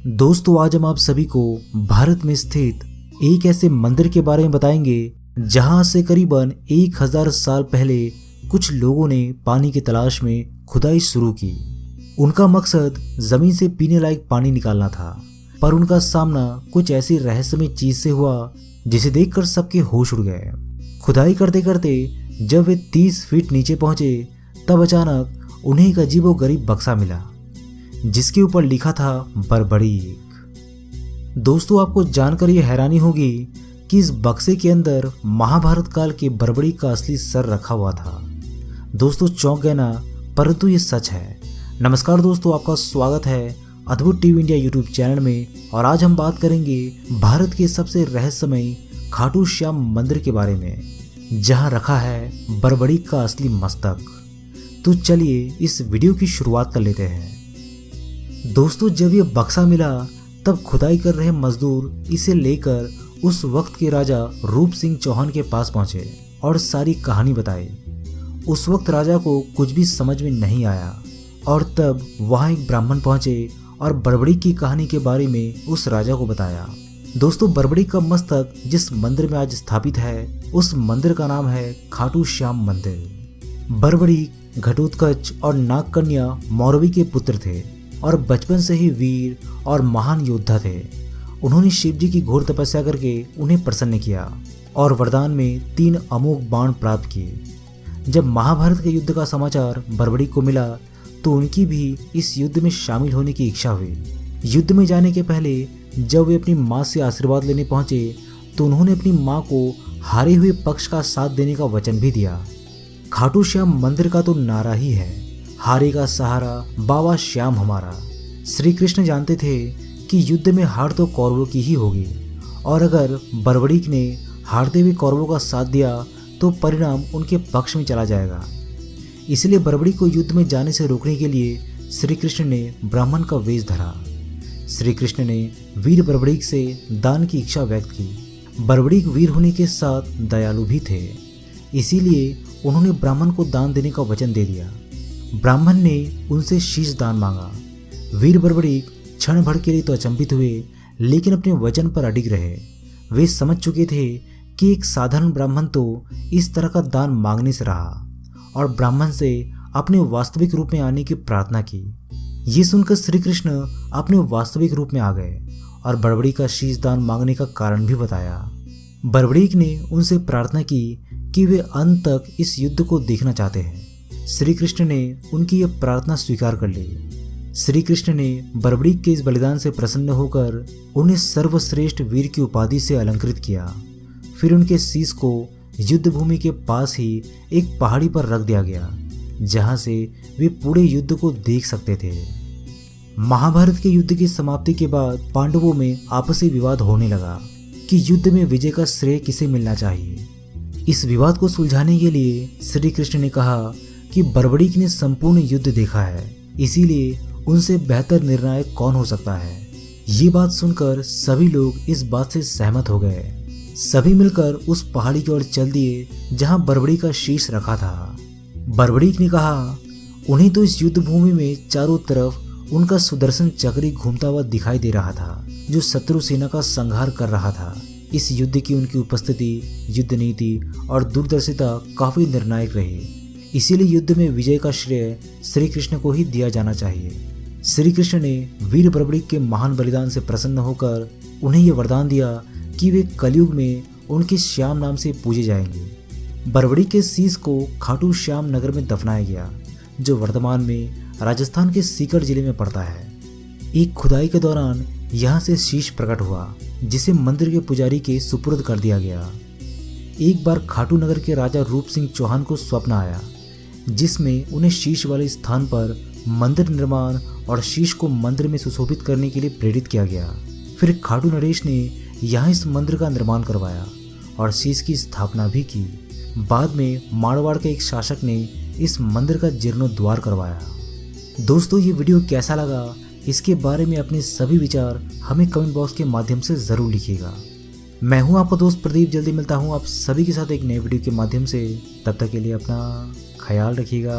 दोस्तों आज हम आप सभी को भारत में स्थित एक ऐसे मंदिर के बारे में बताएंगे जहां से करीबन 1000 साल पहले कुछ लोगों ने पानी की तलाश में खुदाई शुरू की। उनका मकसद जमीन से पीने लायक पानी निकालना था, पर उनका सामना कुछ ऐसी रहस्यमय चीज से हुआ जिसे देखकर सबके होश उड़ गए। खुदाई करते करते जब वे 30 फीट नीचे पहुंचे तब अचानक उन्हें एक अजीबोगरीब बक्सा मिला जिसके ऊपर लिखा था बर्बरीक। दोस्तों आपको जानकर यह हैरानी होगी कि इस बक्से के अंदर महाभारत काल के बर्बरीक का असली सर रखा हुआ था। दोस्तों चौंक गए ना, परंतु ये सच है। नमस्कार दोस्तों, आपका स्वागत है अद्भुत टीवी इंडिया यूट्यूब चैनल में। और आज हम बात करेंगे भारत के सबसे रहस्यमय खाटू श्याम मंदिर के बारे में, जहां रखा है बर्बरीक का असली मस्तक। तो चलिए इस वीडियो की शुरुआत कर लेते हैं। दोस्तों जब ये बक्सा मिला तब खुदाई कर रहे मजदूर इसे लेकर उस वक्त के राजा रूप सिंह चौहान के पास पहुंचे और सारी कहानी बताई। उस वक्त राजा को कुछ भी समझ में नहीं आया और तब वहां एक ब्राह्मण पहुंचे और बर्बरीक की कहानी के बारे में उस राजा को बताया। दोस्तों बर्बरीक का मस्तक जिस मंदिर में आज स्थापित है उस मंदिर का नाम है खाटू श्याम मंदिर। बर्बरीक घटोत्कच और नागकन्या मौरवी के पुत्र थे और बचपन से ही वीर और महान योद्धा थे। उन्होंने शिव जी की घोर तपस्या करके उन्हें प्रसन्न किया और वरदान में 3 अमोघ बाण प्राप्त किए। जब महाभारत के युद्ध का समाचार बर्बरीक को मिला तो उनकी भी इस युद्ध में शामिल होने की इच्छा हुई। युद्ध में जाने के पहले जब वे अपनी माँ से आशीर्वाद लेने पहुंचे तो उन्होंने अपनी माँ को हारे हुए पक्ष का साथ देने का वचन भी दिया। खाटू श्याम मंदिर का तो नारा ही है, हारे का सहारा बाबा श्याम हमारा। श्री कृष्ण जानते थे कि युद्ध में हार तो कौरवों की ही होगी और अगर बर्बरीक ने हारते हुए कौरवों का साथ दिया तो परिणाम उनके पक्ष में चला जाएगा। इसलिए बर्बरीक को युद्ध में जाने से रोकने के लिए श्री कृष्ण ने ब्राह्मण का वेश धरा। श्री कृष्ण ने वीर बर्बरीक से दान की इच्छा व्यक्त की। बर्बरीक वीर होने के साथ दयालु भी थे, इसीलिए उन्होंने ब्राह्मण को दान देने का वचन दे दिया। ब्राह्मण ने उनसे शीश दान मांगा। वीर बर्बरीक क्षण भर के लिए तो अचंभित हुए, लेकिन अपने वचन पर अडिग रहे। वे समझ चुके थे कि एक साधारण ब्राह्मण तो इस तरह का दान मांगने से रहा और ब्राह्मण से अपने वास्तविक रूप में आने की प्रार्थना की। ये सुनकर श्री कृष्ण अपने वास्तविक रूप में आ गए और बर्बरीक का शीश दान मांगने का कारण भी बताया। बर्बरीक ने उनसे प्रार्थना की कि वे अंत तक इस युद्ध को देखना चाहते हैं। श्री कृष्ण ने उनकी यह प्रार्थना स्वीकार कर ली। श्री कृष्ण ने बर्बरीक के इस बलिदान से प्रसन्न होकर उन्हें सर्वश्रेष्ठ वीर की उपाधि से अलंकृत किया। फिर उनके शीश को युद्ध भूमि के पास ही एक पहाड़ी पर रख दिया गया, जहां से वे पूरे युद्ध को देख सकते थे। महाभारत के युद्ध की समाप्ति के बाद पांडवों में आपसी विवाद होने लगा कि युद्ध में विजय का श्रेय किसे मिलना चाहिए। इस विवाद को सुलझाने के लिए श्री कृष्ण ने कहा कि बर्बरीक ने संपूर्ण युद्ध देखा है, इसीलिए उनसे बेहतर निर्णायक कौन हो सकता है। ये बात सुनकर सभी लोग इस बात से सहमत हो गए। सभी मिलकर उस पहाड़ी की ओर चल दिए जहां बर्बरीक का शीश रखा था। बर्बरीक ने कहा उन्हें तो इस युद्ध भूमि में चारों तरफ उनका सुदर्शन चक्री घूमता हुआ दिखाई दे रहा था, जो शत्रु सेना का संहार कर रहा था। इस युद्ध की उनकी उपस्थिति, युद्ध नीति और दूरदर्शिता काफी निर्णायक रही। इसीलिए युद्ध में विजय का श्रेय श्री कृष्ण को ही दिया जाना चाहिए। श्री कृष्ण ने वीर बर्बरीक के महान बलिदान से प्रसन्न होकर उन्हें यह वरदान दिया कि वे कलयुग में उनके श्याम नाम से पूजे जाएंगे। बर्बरीक के शीश को खाटू श्याम नगर में दफनाया गया, जो वर्तमान में राजस्थान के सीकर जिले में पड़ता है। एक खुदाई के दौरान यहाँ से शीश प्रकट हुआ, जिसे मंदिर के पुजारी के सुपुर्द कर दिया गया। एक बार खाटू नगर के राजा रूप सिंह चौहान को स्वप्न आया, जिसमें उन्हें शीश वाले स्थान पर मंदिर निर्माण और शीश को मंदिर में सुशोभित करने के लिए प्रेरित किया गया। फिर खाटू नरेश ने यहाँ इस मंदिर का निर्माण करवाया और शीश की स्थापना भी की। बाद में मारवाड़ के एक शासक ने इस मंदिर का जीर्णोद्धार करवाया। दोस्तों ये वीडियो कैसा लगा, इसके बारे में अपने सभी विचार हमें कमेंट बॉक्स के माध्यम से ज़रूर लिखिएगा। मैं हूं आपका दोस्त प्रदीप, जल्दी मिलता हूं आप सभी के साथ एक नए वीडियो के माध्यम से। तब तक के लिए अपना ख्याल रखिएगा।